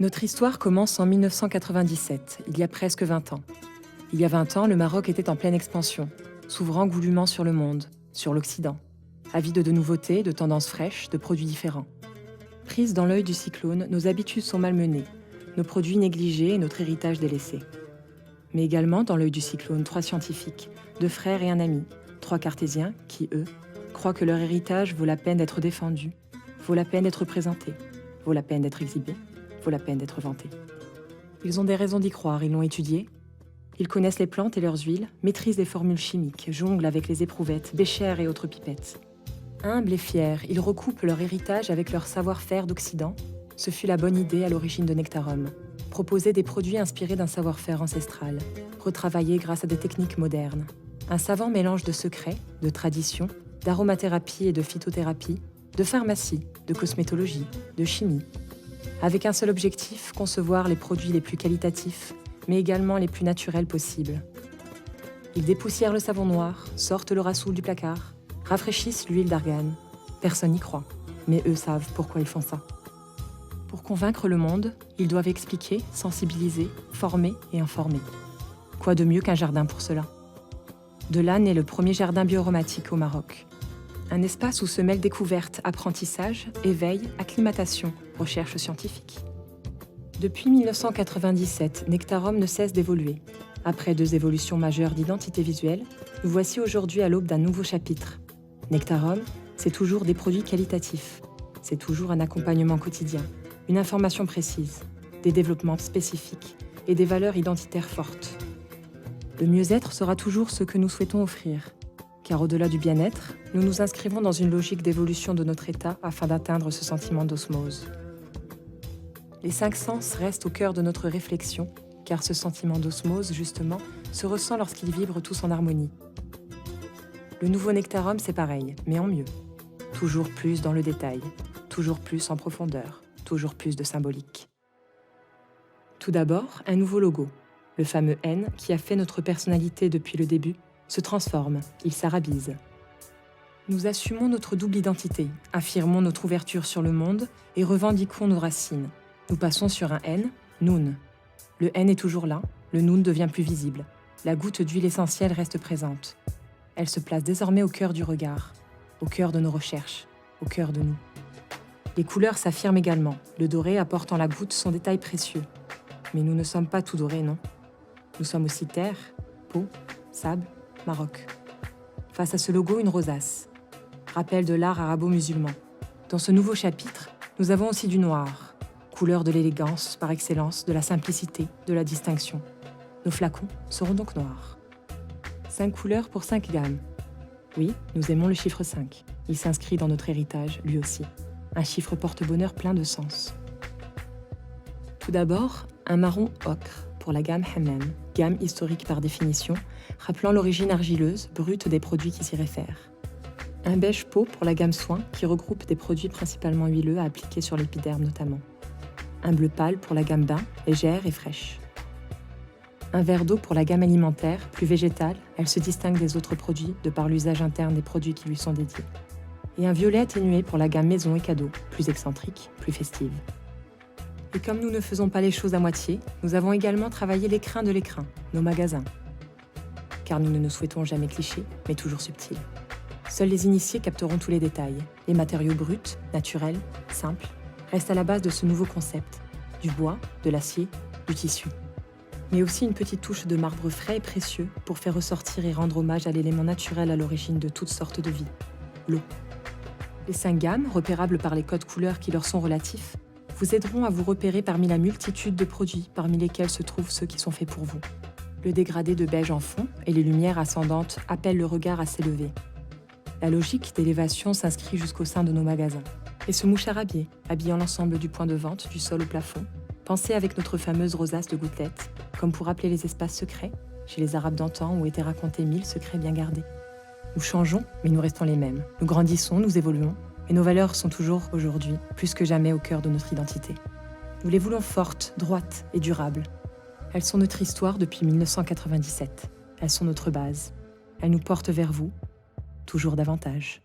Notre histoire commence en 1997, il y a presque 20 ans. Il y a 20 ans, le Maroc était en pleine expansion, s'ouvrant goulûment sur le monde, sur l'Occident, avide de nouveautés, de tendances fraîches, de produits différents. Prises dans l'œil du cyclone, nos habitudes sont malmenées, nos produits négligés et notre héritage délaissé. Mais également dans l'œil du cyclone, 3 scientifiques, 2 frères et un ami, 3 cartésiens qui, eux, croient que leur héritage vaut la peine d'être défendu, vaut la peine d'être présenté, vaut la peine d'être exhibé, vaut la peine d'être vanté. Ils ont des raisons d'y croire, ils l'ont étudié. Ils connaissent les plantes et leurs huiles, maîtrisent les formules chimiques, jonglent avec les éprouvettes, béchères et autres pipettes. Humbles et fiers, ils recoupent leur héritage avec leur savoir-faire d'Occident. Ce fut la bonne idée à l'origine de Nectarum. Proposer des produits inspirés d'un savoir-faire ancestral, retravaillés grâce à des techniques modernes. Un savant mélange de secrets, de traditions, d'aromathérapie et de phytothérapie, de pharmacie, de cosmétologie, de chimie. Avec un seul objectif, concevoir les produits les plus qualitatifs, mais également les plus naturels possibles. Ils dépoussièrent le savon noir, sortent le rassoul du placard, rafraîchissent l'huile d'argan. Personne n'y croit, mais eux savent pourquoi ils font ça. Pour convaincre le monde, ils doivent expliquer, sensibiliser, former et informer. Quoi de mieux qu'un jardin pour cela? De là naît le premier jardin bioaromatique au Maroc. Un espace où se mêlent découverte, apprentissage, éveil, acclimatation, recherche scientifique. Depuis 1997, Nectarum ne cesse d'évoluer. Après 2 évolutions majeures d'identité visuelle, nous voici aujourd'hui à l'aube d'un nouveau chapitre. Nectarum, c'est toujours des produits qualitatifs. C'est toujours un accompagnement quotidien, une information précise, des développements spécifiques et des valeurs identitaires fortes. Le mieux-être sera toujours ce que nous souhaitons offrir, car au-delà du bien-être, nous nous inscrivons dans une logique d'évolution de notre état afin d'atteindre ce sentiment d'osmose. Les 5 sens restent au cœur de notre réflexion, car ce sentiment d'osmose, justement, se ressent lorsqu'ils vibrent tous en harmonie. Le nouveau Nectarum, c'est pareil, mais en mieux. Toujours plus dans le détail, toujours plus en profondeur, toujours plus de symbolique. Tout d'abord, un nouveau logo. Le fameux N, qui a fait notre personnalité depuis le début, se transforme, il s'arabise. Nous assumons notre double identité, affirmons notre ouverture sur le monde et revendiquons nos racines. Nous passons sur un N, Noun. Le N est toujours là, le Noun devient plus visible. La goutte d'huile essentielle reste présente. Elle se place désormais au cœur du regard, au cœur de nos recherches, au cœur de nous. Les couleurs s'affirment également, le doré apporte en la goutte son détail précieux. Mais nous ne sommes pas tout dorés, non? Nous sommes aussi terre, peau, sable, Maroc. Face à ce logo, une rosace. Rappel de l'art arabo-musulman. Dans ce nouveau chapitre, nous avons aussi du noir, couleur de l'élégance par excellence, de la simplicité, de la distinction. Nos flacons seront donc noirs. 5 couleurs pour 5 gammes. Oui, nous aimons le chiffre 5. Il s'inscrit dans notre héritage, lui aussi. Un chiffre porte-bonheur plein de sens. Tout d'abord, un marron ocre pour la gamme Hammam, gamme historique par définition, rappelant l'origine argileuse, brute des produits qui s'y réfèrent. Un beige peau pour la gamme soins, qui regroupe des produits principalement huileux à appliquer sur l'épiderme notamment. Un bleu pâle pour la gamme bain, légère et fraîche. Un vert d'eau pour la gamme alimentaire, plus végétale, elle se distingue des autres produits de par l'usage interne des produits qui lui sont dédiés. Et un violet atténué pour la gamme maison et cadeaux, plus excentrique, plus festive. Et comme nous ne faisons pas les choses à moitié, nous avons également travaillé l'écrin de l'écrin, nos magasins. Car nous ne nous souhaitons jamais clichés, mais toujours subtils. Seuls les initiés capteront tous les détails. Les matériaux bruts, naturels, simples, restent à la base de ce nouveau concept. Du bois, de l'acier, du tissu. Mais aussi une petite touche de marbre frais et précieux pour faire ressortir et rendre hommage à l'élément naturel à l'origine de toutes sortes de vie, l'eau. Les 5 gammes, repérables par les codes couleurs qui leur sont relatifs, vous aideront à vous repérer parmi la multitude de produits parmi lesquels se trouvent ceux qui sont faits pour vous. Le dégradé de beige en fond et les lumières ascendantes appellent le regard à s'élever. La logique d'élévation s'inscrit jusqu'au sein de nos magasins. Et ce mouchard habillant l'ensemble du point de vente, du sol au plafond, pensé avec notre fameuse rosace de gouttelettes, comme pour rappeler les espaces secrets, chez les Arabes d'antan où étaient racontés 1000 secrets bien gardés. Nous changeons, mais nous restons les mêmes. Nous grandissons, nous évoluons, et nos valeurs sont toujours, aujourd'hui, plus que jamais au cœur de notre identité. Nous les voulons fortes, droites et durables. Elles sont notre histoire depuis 1997. Elles sont notre base. Elles nous portent vers vous, toujours davantage.